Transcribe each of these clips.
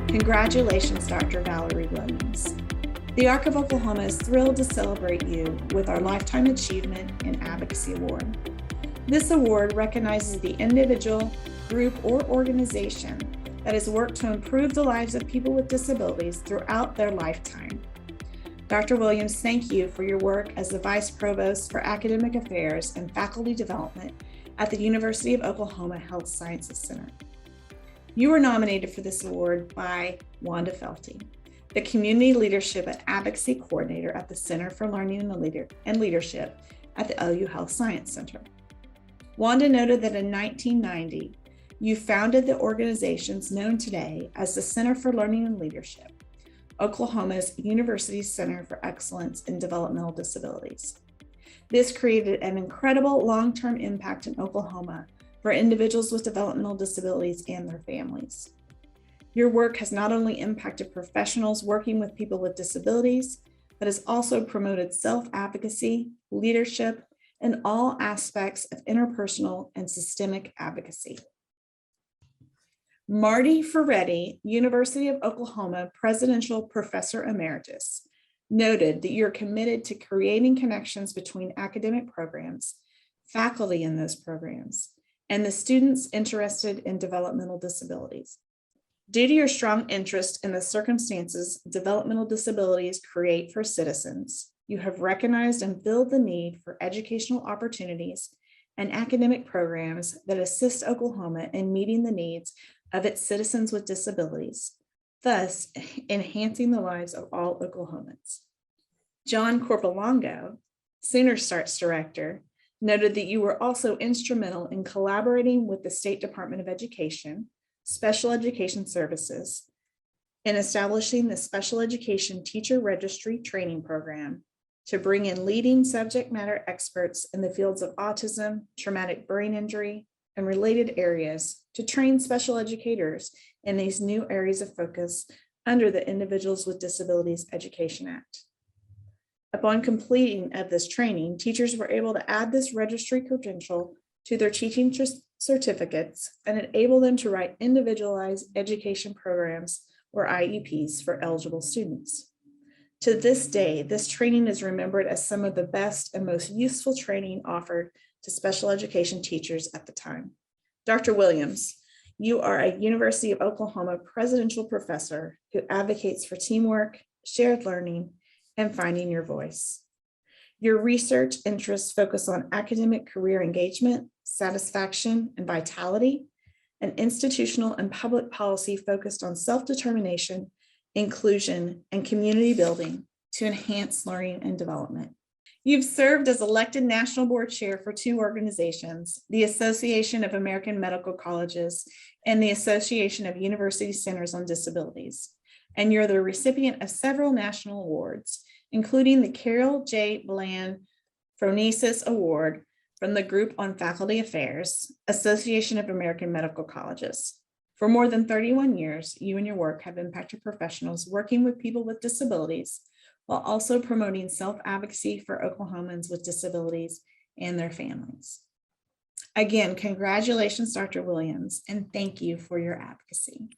Congratulations, Dr. Valerie Williams. The Arc of Oklahoma is thrilled to celebrate you with our Lifetime Achievement and Advocacy Award. This award recognizes the individual, group, or organization that has worked to improve the lives of people with disabilities throughout their lifetime. Dr. Williams, thank you for your work as the Vice Provost for Academic Affairs and Faculty Development at the University of Oklahoma Health Sciences Center. You were nominated for this award by Wanda Felty, the Community Leadership and Advocacy Coordinator at the Center for Learning and Leadership at the OU Health Science Center. Wanda noted that in 1990, you founded the organizations known today as the Center for Learning and Leadership, Oklahoma's University Center for Excellence in Developmental Disabilities. This created an incredible long-term impact in Oklahoma for individuals with developmental disabilities and their families. Your work has not only impacted professionals working with people with disabilities, but has also promoted self-advocacy, leadership, and all aspects of interpersonal and systemic advocacy. Marty Ferretti, University of Oklahoma Presidential Professor Emeritus, noted that you're committed to creating connections between academic programs, faculty in those programs, and the students interested in developmental disabilities. Due to your strong interest in the circumstances developmental disabilities create for citizens, you have recognized and filled the need for educational opportunities and academic programs that assist Oklahoma in meeting the needs of its citizens with disabilities, thus enhancing the lives of all Oklahomans. John Corpolongo, Sooner Start's director, noted that you were also instrumental in collaborating with the State Department of Education, Special Education Services, in establishing the Special Education Teacher Registry Training Program to bring in leading subject matter experts in the fields of autism, traumatic brain injury, and related areas to train special educators in these new areas of focus under the Individuals with Disabilities Education Act. Upon completing of this training, teachers were able to add this registry credential to their teaching certificates and enable them to write individualized education programs or IEPs for eligible students. To this day, this training is remembered as some of the best and most useful training offered to special education teachers at the time. Dr. Williams, you are a University of Oklahoma Presidential Professor who advocates for teamwork, shared learning, and finding your voice. Your research interests focus on academic career engagement, satisfaction, and vitality, and institutional and public policy focused on self-determination, inclusion, and community building to enhance learning and development. You've served as elected National Board Chair for two organizations, the Association of American Medical Colleges and the Association of University Centers on Disabilities, and you're the recipient of several national awards, including the Carol J. Bland Phronesis Award from the Group on Faculty Affairs, Association of American Medical Colleges. For more than 31 years, you and your work have impacted professionals working with people with disabilities while also promoting self-advocacy for Oklahomans with disabilities and their families. Again, congratulations, Dr. Williams, and thank you for your advocacy.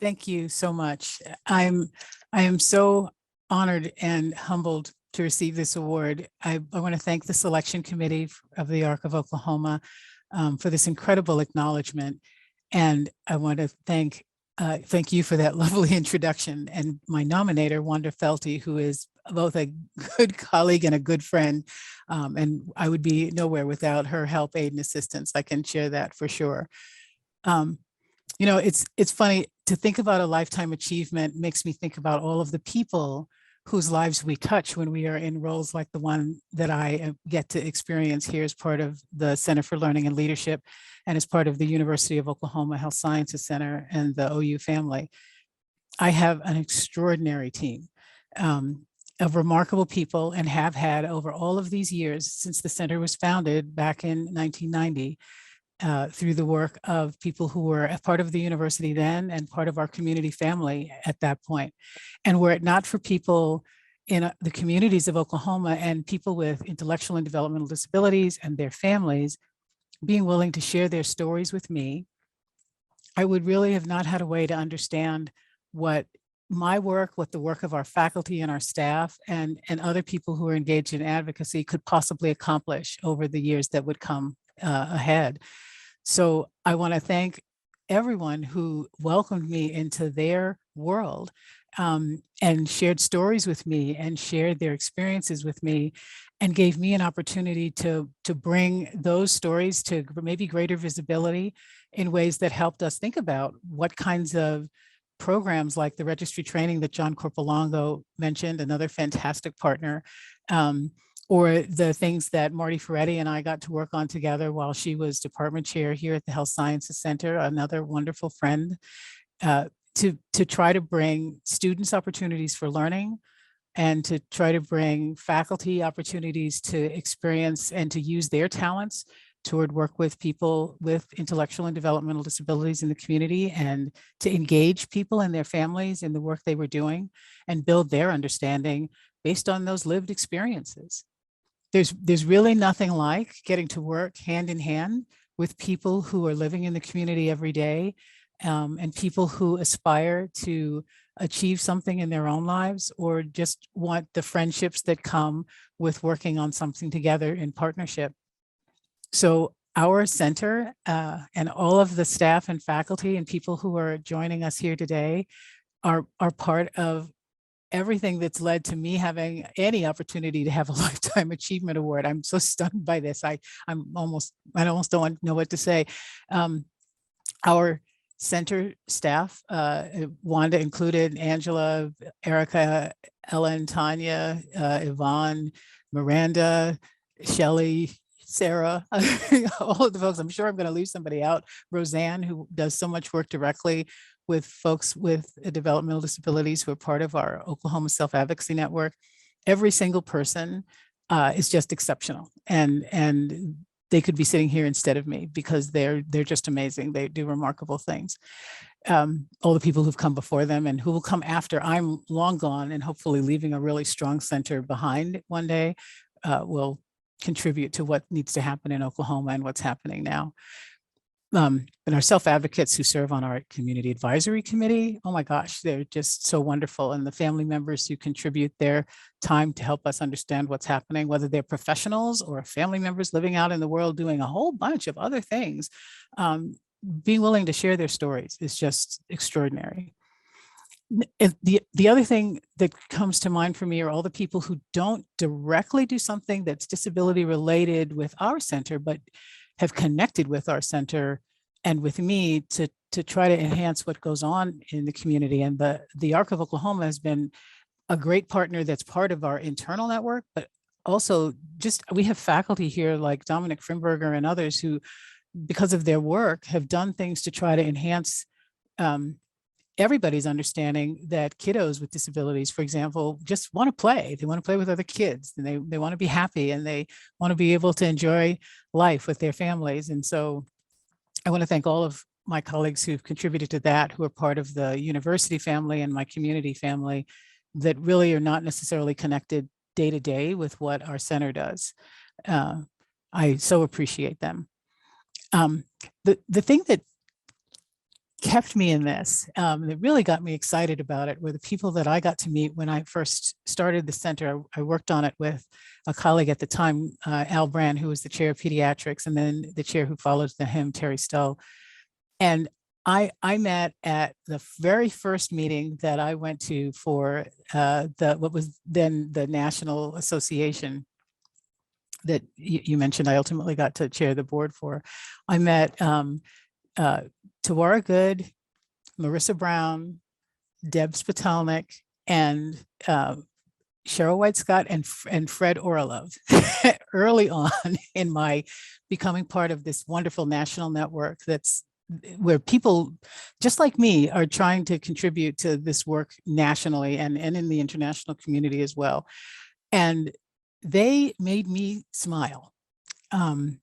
Thank you so much. I am so honored and humbled to receive this award. I want to thank the selection committee of the Arc of Oklahoma for this incredible acknowledgement. And I want to thank you for that lovely introduction, and my nominator, Wanda Felty, who is both a good colleague and a good friend. And I would be nowhere without her help, aid, and assistance. I can share that for sure. You know, it's funny to think about a lifetime achievement. Makes me think about all of the people whose lives we touch when we are in roles like the one that I get to experience here as part of the Center for Learning and Leadership and as part of the University of Oklahoma Health Sciences Center and the OU family. I have an extraordinary team of remarkable people, and have had over all of these years since the center was founded back in 1990. Through the work of people who were a part of the university then and part of our community family at that point. And were it not for people in the communities of Oklahoma and people with intellectual and developmental disabilities and their families being willing to share their stories with me, I would really have not had a way to understand what my work, what the work of our faculty and our staff and other people who are engaged in advocacy could possibly accomplish over the years that would come ahead. So I want to thank everyone who welcomed me into their world and shared stories with me and shared their experiences with me and gave me an opportunity to bring those stories to maybe greater visibility in ways that helped us think about what kinds of programs like the registry training that John Corpolongo mentioned, another fantastic partner, or the things that Marty Ferretti and I got to work on together while she was department chair here at the Health Sciences Center, another wonderful friend, to try to bring students opportunities for learning and to try to bring faculty opportunities to experience and to use their talents toward work with people with intellectual and developmental disabilities in the community and to engage people and their families in the work they were doing and build their understanding based on those lived experiences. There's really nothing like getting to work hand in hand with people who are living in the community every day and people who aspire to achieve something in their own lives or just want the friendships that come with working on something together in partnership. So our center and all of the staff and faculty and people who are joining us here today are part of everything that's led to me having any opportunity to have a Lifetime Achievement Award. I'm so stunned by this. I almost don't know what to say. Our center staff, Wanda included, Angela, Erica, Ellen, Tanya, Yvonne, Miranda, Shelley, Sarah, all of the folks. I'm sure I'm going to leave somebody out. Roseanne, who does so much work directly with folks with developmental disabilities who are part of our Oklahoma Self-Advocacy Network. Every single person is just exceptional, and they could be sitting here instead of me because they're just amazing. They do remarkable things. All the people who've come before them and who will come after I'm long gone and hopefully leaving a really strong center behind one day will contribute to what needs to happen in Oklahoma and what's happening now. And our self-advocates who serve on our community advisory committee, oh my gosh, they're just so wonderful. And the family members who contribute their time to help us understand what's happening, whether they're professionals or family members living out in the world doing a whole bunch of other things, being willing to share their stories is just extraordinary. And the other thing that comes to mind for me are all the people who don't directly do something that's disability related with our center, but have connected with our center and with me to try to enhance what goes on in the community. And the Arc of Oklahoma has been a great partner that's part of our internal network, but also just we have faculty here like Dominic Frimberger and others who, because of their work, have done things to try to enhance everybody's understanding that kiddos with disabilities, for example, just want to play. They want to play with other kids and they want to be happy and they want to be able to enjoy life with their families. And so I want to thank all of my colleagues who've contributed to that, who are part of the university family and my community family that really are not necessarily connected day to day with what our center does. I so appreciate them. The thing that kept me in this, that really got me excited about it, were the people that I got to meet when I first started the center. I worked on it with a colleague at the time, Al Brand, who was the chair of pediatrics, and then the chair who followed him, Terry Stowe. And I met at the very first meeting that I went to for what was then the National Association that you mentioned. I ultimately got to chair the board for. I met Tawara Good, Marissa Brown, Deb Spitalnik, and Cheryl White Scott and Fred Orlov early on in my becoming part of this wonderful national network that's where people just like me are trying to contribute to this work nationally and in the international community as well. And they made me smile. And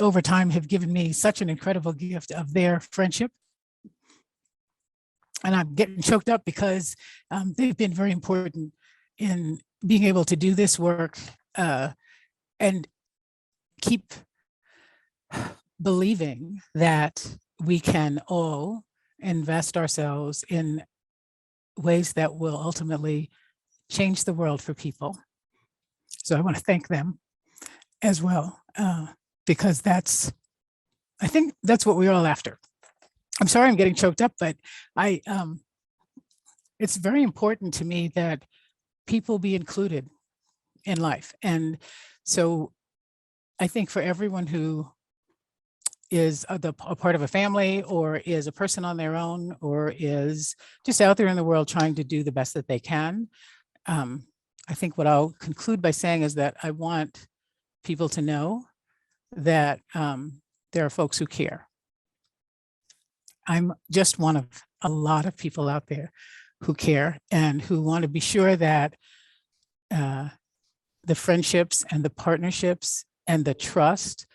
over time have given me such an incredible gift of their friendship. And I'm getting choked up because they've been very important in being able to do this work and keep believing that we can all invest ourselves in ways that will ultimately change the world for people. So I want to thank them as well, because I think that's what we're all after. I'm sorry I'm getting choked up, but it's very important to me that people be included in life. And so I think for everyone who is a part of a family, or is a person on their own, or is just out there in the world trying to do the best that they can, I think what I'll conclude by saying is that I want people to know that there are folks who care. I'm just one of a lot of people out there who care and who want to be sure that the friendships and the partnerships and the trust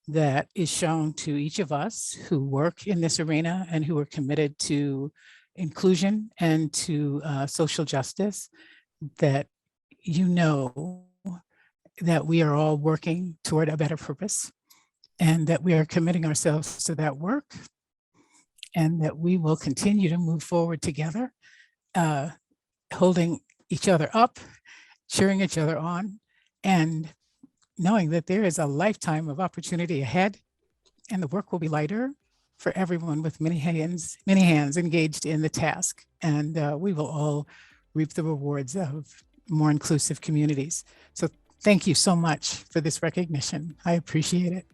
that is shown to each of us who work in this arena and who are committed to inclusion and to social justice, that you know that we are all working toward a better purpose, and that we are committing ourselves to that work, and that we will continue to move forward together, holding each other up, cheering each other on, and knowing that there is a lifetime of opportunity ahead, and the work will be lighter for everyone with many hands engaged in the task. And we will all reap the rewards of more inclusive communities. So thank you so much for this recognition. I appreciate it.